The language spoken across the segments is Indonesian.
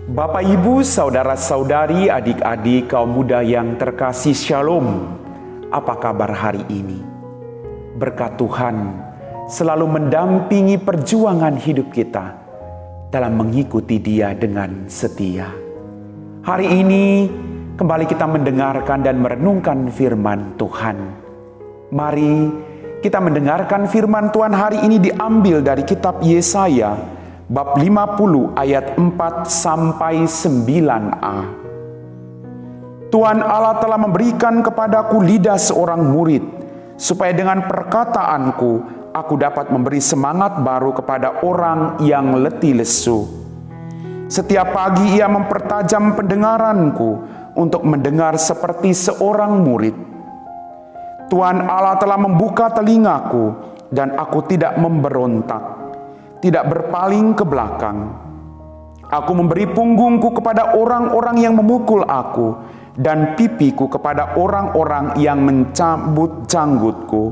Bapak, Ibu, saudara-saudari, adik-adik, kaum muda yang terkasih, Shalom. Apa kabar hari ini? Berkat Tuhan selalu mendampingi perjuangan hidup kita dalam mengikuti Dia dengan setia. Hari ini kembali kita mendengarkan dan merenungkan firman Tuhan. Mari kita mendengarkan firman Tuhan hari ini diambil dari kitab Yesaya bab 50 ayat 4 sampai 9a. Tuhan Allah telah memberikan kepadaku lidah seorang murid, supaya dengan perkataanku aku dapat memberi semangat baru kepada orang yang letih lesu. Setiap pagi ia mempertajam pendengaranku untuk mendengar seperti seorang murid. Tuhan Allah telah membuka telingaku dan aku tidak memberontak, tidak berpaling ke belakang. Aku memberi punggungku kepada orang-orang yang memukul aku, dan pipiku kepada orang-orang yang mencabut janggutku.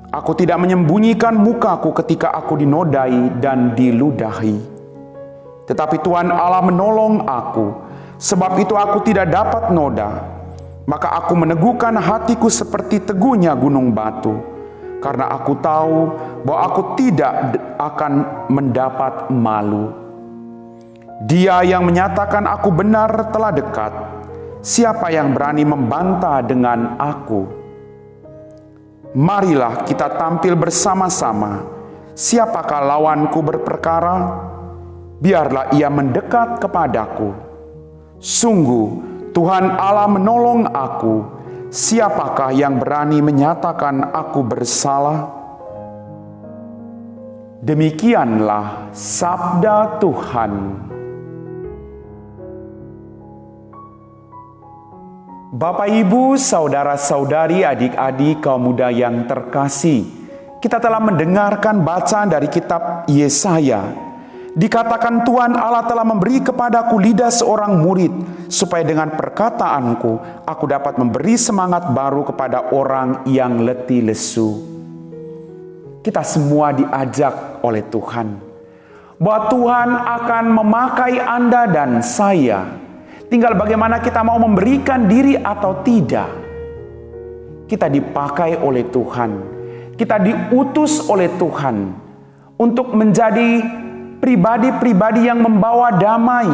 Aku tidak menyembunyikan mukaku ketika aku dinodai dan diludahi. Tetapi Tuhan Allah menolong aku, sebab itu aku tidak dapat noda. Maka aku meneguhkan hatiku seperti teguhnya gunung batu, karena aku tahu bahwa aku tidak akan mendapat malu. Dia yang menyatakan aku benar telah dekat. Siapa yang berani membantah dengan aku? Marilah kita tampil bersama-sama. Siapakah lawanku berperkara? Biarlah ia mendekat kepadaku. Sungguh Tuhan Allah menolong aku. Siapakah yang berani menyatakan aku bersalah? Demikianlah sabda Tuhan. Bapak, Ibu, saudara-saudari, adik-adik, kaum muda yang terkasih, kita telah mendengarkan bacaan dari kitab Yesaya. Dikatakan Tuhan Allah telah memberi kepadaku lidah seorang murid, supaya dengan perkataanku aku dapat memberi semangat baru kepada orang yang letih lesu. Kita semua diajak oleh Tuhan bahwa Tuhan akan memakai Anda dan saya. Tinggal bagaimana kita mau memberikan diri atau tidak. Kita dipakai oleh Tuhan, kita diutus oleh Tuhan untuk menjadi pribadi-pribadi yang membawa damai,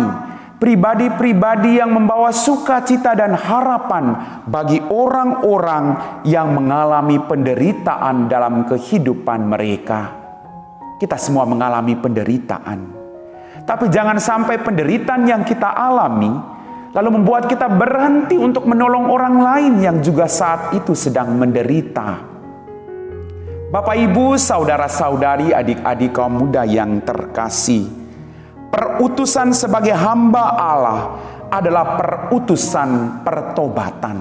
pribadi-pribadi yang membawa sukacita dan harapan bagi orang-orang yang mengalami penderitaan dalam kehidupan mereka. Kita semua mengalami penderitaan, tapi jangan sampai penderitaan yang kita alami lalu membuat kita berhenti untuk menolong orang lain yang juga saat itu sedang menderita. Bapak, Ibu, saudara-saudari, adik-adik kaum muda yang terkasih, perutusan sebagai hamba Allah adalah perutusan pertobatan.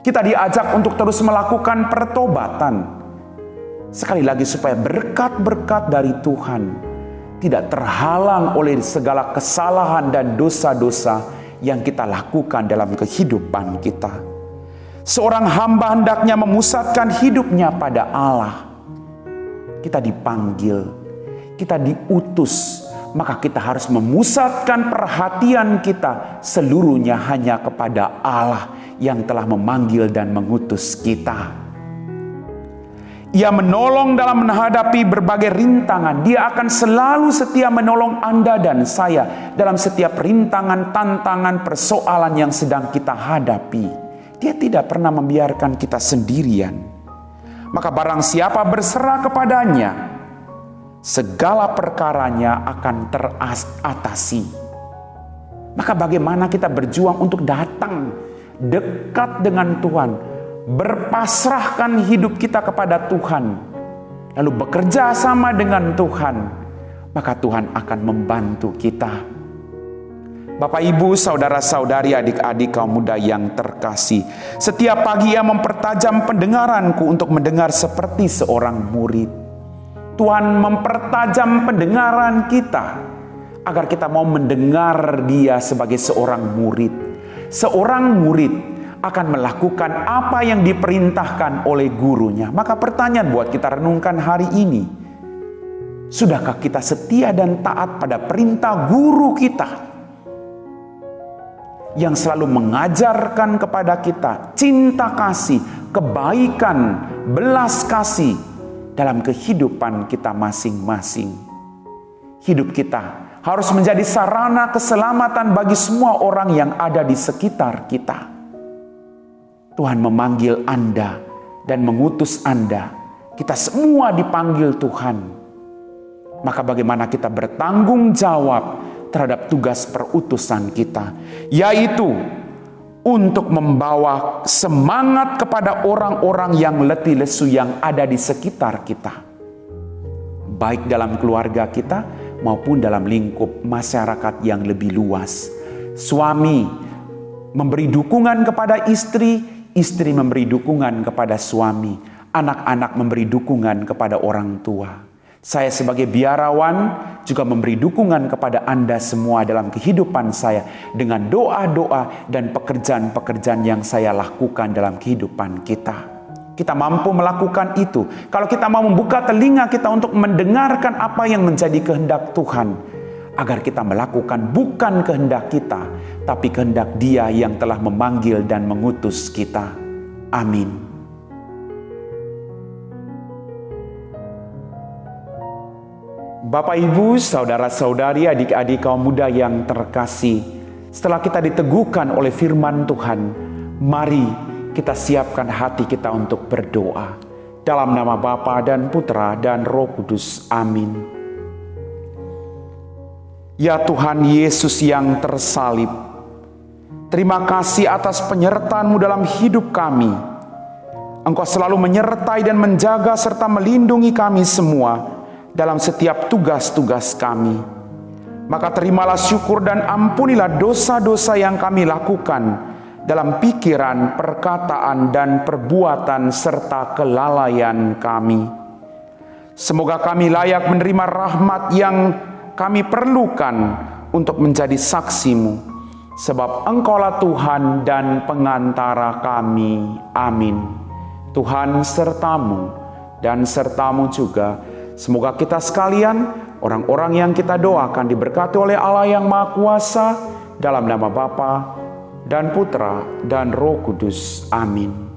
Kita diajak untuk terus melakukan pertobatan. Sekali lagi, supaya berkat-berkat dari Tuhan tidak terhalang oleh segala kesalahan dan dosa-dosa yang kita lakukan dalam kehidupan kita. Seorang hamba hendaknya memusatkan hidupnya pada Allah. Kita dipanggil, kita diutus, maka kita harus memusatkan perhatian kita seluruhnya hanya kepada Allah yang telah memanggil dan mengutus kita. Ia menolong dalam menghadapi berbagai rintangan. Dia akan selalu setia menolong Anda dan saya dalam setiap rintangan, tantangan, persoalan yang sedang kita hadapi. Dia tidak pernah membiarkan kita sendirian. Maka barang siapa berserah kepadanya, segala perkaranya akan teratasi. Maka bagaimana kita berjuang untuk datang dekat dengan Tuhan, berpasrahkan hidup kita kepada Tuhan, lalu bekerja sama dengan Tuhan, maka Tuhan akan membantu kita. Bapak, Ibu, saudara-saudari, adik-adik kaum muda yang terkasih, setiap pagi ia mempertajam pendengaranku untuk mendengar seperti seorang murid. Tuhan mempertajam pendengaran kita agar kita mau mendengar Dia sebagai seorang murid. Seorang murid akan melakukan apa yang diperintahkan oleh gurunya. Maka pertanyaan buat kita renungkan hari ini, sudahkah kita setia dan taat pada perintah guru kita? yang selalu mengajarkan kepada kita cinta kasih, kebaikan, belas kasih dalam kehidupan kita masing-masing. Hidup kita harus menjadi sarana keselamatan bagi semua orang yang ada di sekitar kita. Tuhan memanggil Anda dan mengutus Anda. Kita semua dipanggil Tuhan. Maka bagaimana kita bertanggung jawab terhadap tugas perutusan kita, yaitu untuk membawa semangat kepada orang-orang yang letih lesu yang ada di sekitar kita, baik dalam keluarga kita maupun dalam lingkup masyarakat yang lebih luas. Suami memberi dukungan kepada istri, istri memberi dukungan kepada suami, anak-anak memberi dukungan kepada orang tua. Saya sebagai biarawan juga memberi dukungan kepada Anda semua dalam kehidupan saya dengan doa-doa dan pekerjaan-pekerjaan yang saya lakukan dalam kehidupan kita. Kita mampu melakukan itu kalau kita mau membuka telinga kita untuk mendengarkan apa yang menjadi kehendak Tuhan, agar kita melakukan bukan kehendak kita, tapi kehendak Dia yang telah memanggil dan mengutus kita. Amin. Bapak, Ibu, saudara-saudari, adik-adik kaum muda yang terkasih, setelah kita diteguhkan oleh firman Tuhan, mari kita siapkan hati kita untuk berdoa. Dalam nama Bapa dan Putra dan Roh Kudus. Amin. Ya Tuhan Yesus yang tersalib, terima kasih atas penyertaan-Mu dalam hidup kami. Engkau selalu menyertai dan menjaga serta melindungi kami semua dalam setiap tugas-tugas kami. Maka terimalah syukur dan ampunilah dosa-dosa yang kami lakukan dalam pikiran, perkataan, dan perbuatan serta kelalaian kami. Semoga kami layak menerima rahmat yang kami perlukan untuk menjadi saksi-Mu, sebab Engkaulah Tuhan dan pengantara kami. Amin. Tuhan sertamu dan sertamu juga. Semoga kita sekalian, orang-orang yang kita doakan, diberkati oleh Allah yang Maha Kuasa, dalam nama Bapa dan Putra dan Roh Kudus. Amin.